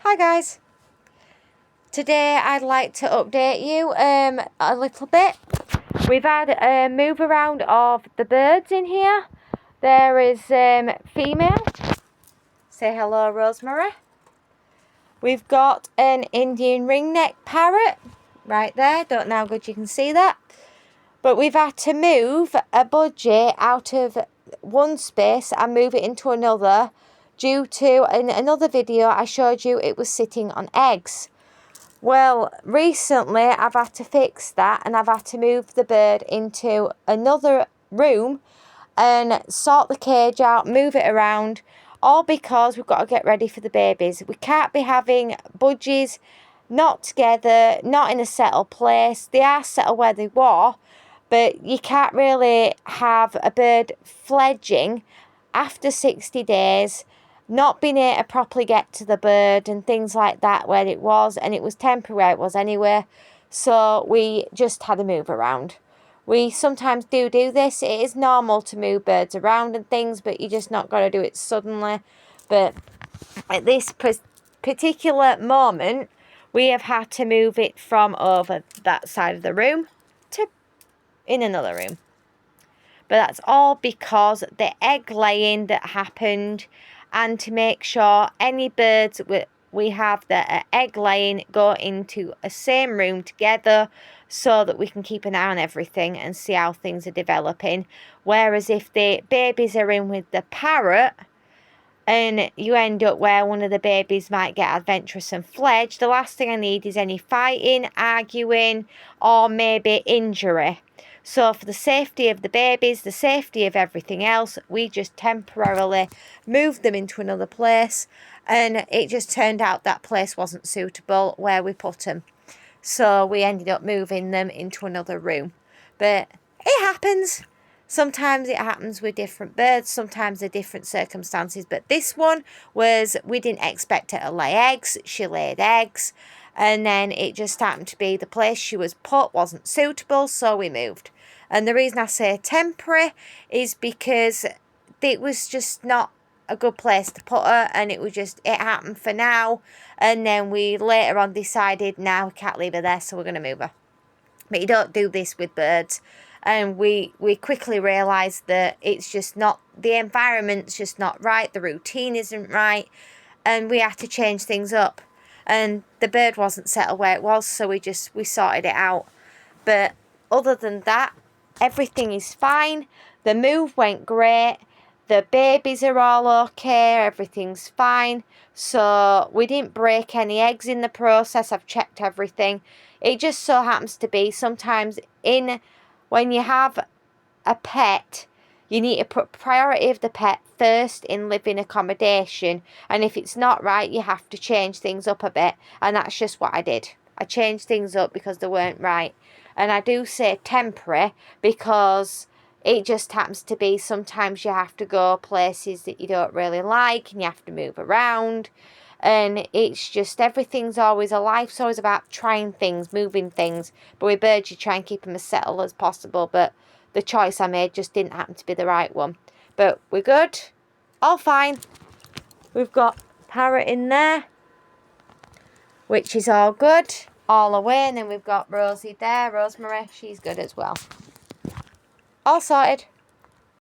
Hi guys, today I'd like to update you a little bit. We've had a move around of the birds in here. There is female, say hello Rosemary. We've got an Indian ringneck parrot right there, don't know how good you can see that. But we've had to move a budgie out of one space and move it into another due to, in another video I showed you, it was sitting on eggs. Well, recently I've had to fix that and I've had to move the bird into another room and sort the cage out, move it around, all because we've got to get ready for the babies. We can't be having budgies not together, not in a settled place. They are settled where they were, but you can't really have a bird fledging after 60 days, not being able to properly get to the bird and things like that where it was, and it was temporary where it was anyway. So we just had a move around. We sometimes do this. It is normal to move birds around and things, but you just not got to do it suddenly. But at this particular moment, we have had to move it from over that side of the room to in another room. But that's all because the egg laying that happened, and to make sure any birds we have that are egg laying go into a same room together so that we can keep an eye on everything and see how things are developing. Whereas if the babies are in with the parrot and you end up where one of the babies might get adventurous and fledge, the last thing I need is any fighting, arguing, or maybe injury. So for the safety of the babies, the safety of everything else, we just temporarily moved them into another place, and it just turned out that place wasn't suitable where we put them. So we ended up moving them into another room. But it happens. Sometimes it happens with different birds, sometimes there are different circumstances. But this one was, we didn't expect her to lay eggs. She laid eggs. And then it just happened to be the place she was put wasn't suitable, so we moved. And the reason I say temporary is because it was just not a good place to put her, and it happened for now. And then we later on decided, now we can't leave her there, so we're going to move her. But you don't do this with birds. And we quickly realised that it's just not, the environment's just not right, the routine isn't right, and we had to change things up. And the bird wasn't settled where it was, so we sorted it out. But other than that, everything is fine. The move went great. The babies are all okay. Everything's fine. So we didn't break any eggs in the process. I've checked everything. It just so happens to be sometimes when you have a pet, you need to put priority of the pet first in living accommodation. And if it's not right, you have to change things up a bit. And that's just what I did. I changed things up because they weren't right. And I do say temporary because it just happens to be sometimes you have to go places that you don't really like and you have to move around. And it's just, everything's always, a life's always about trying things, moving things. But with birds, you try and keep them as settled as possible. But the choice I made just didn't happen to be the right one. But we're good. All fine. We've got parrot in there, which is all good. All away. And then we've got Rosie there. Rosemary. She's good as well. All sorted.